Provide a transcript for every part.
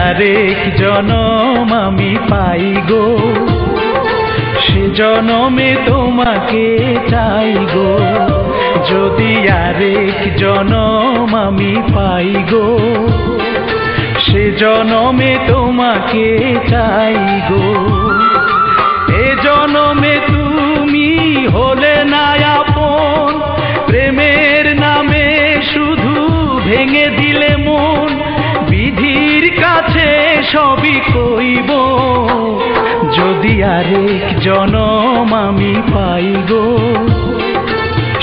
আরেক জনম আমি পাই গো, সে জনমে তোমাকে চাই গো। যদি আরেক জনম আমি পাই গো, সে জনমে তোমাকে চাই গো। এ জনমে তুমি হলে না আপন, প্রেমের নামে শুধু ভেঙে দিলে মন। বিধির কাছে সবই কইব, যদি আরেক জনম আমি পাই গো,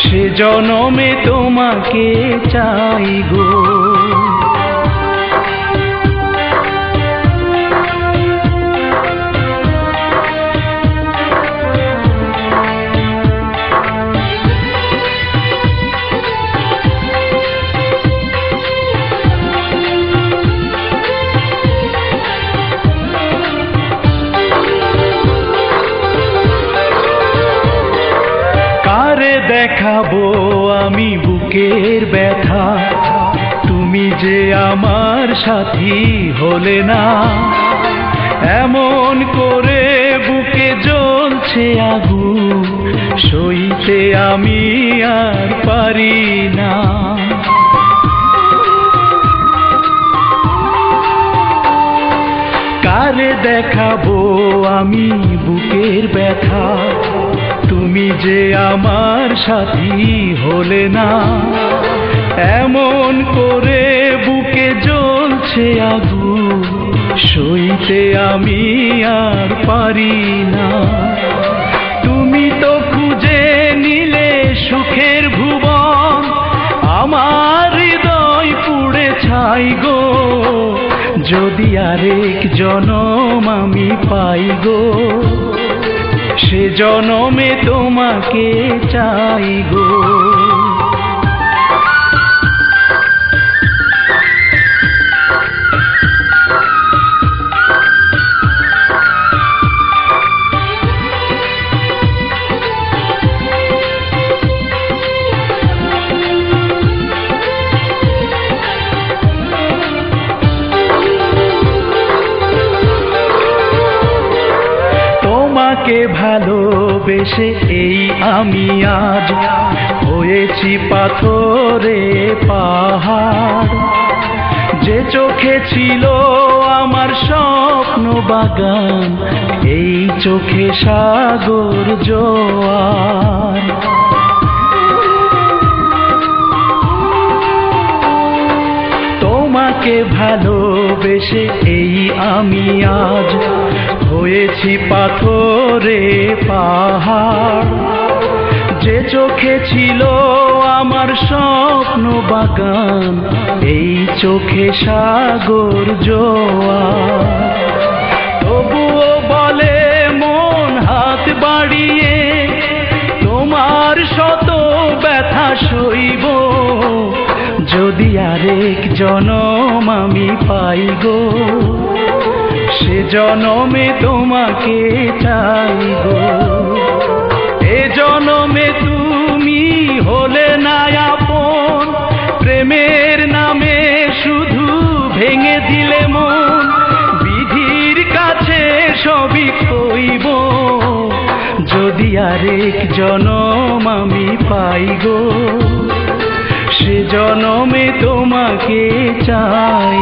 সে জনমে তোমাকে চাই গো। দেখাবো আমি বুকের ব্যথা, তুমি যে আমার সাথী হলে না। এমন করে বুকে জ্বলছে আগুন, সইতে আমি আর পারি না। কারে দেখাবো আমি বুকের ব্যথা, তুমি যে আমার সাথী হলে না। এমন করে বুকে জ্বলছে আগুন, সইতে আমি আর পারি না। তুমি তো খুঁজে নিলে সুখের ভুবন, আমার হৃদয় পুড়ে ছাই গো। যদি আরেক জনম আমি পাই গো, সে জনমে তোমাকে চাই গো। তোমাকে ভালোবেসে এই আমি আজ হয়েছি পাথরে পাহাড়। যে চোখে ছিল আমার স্বপ্ন বাগান, এই চোখে সাগর জোয়ার। তোমাকে ভালোবেসে এই আমি আজ হয়েছি পাথরে পাহাড়। যে চোখে ছিল আমার স্বপ্ন বাগান, এই চোখে সাগর জোয়ার। তবুও বলে মন হাত বাড়িয়ে, তোমার শত ব্যথা সইব। যদি আরেক জনম আমি পাই গো, সে জনমে তোমাকে চাই গো। এ জনমে তুমি হলে না আপন, প্রেমের নামে শুধু ভেঙে দিলে মন। বিধির কাছে সবই কইব, যদি আরেক জনম আমি পাই গো, সে জনমে তোমাকে চাই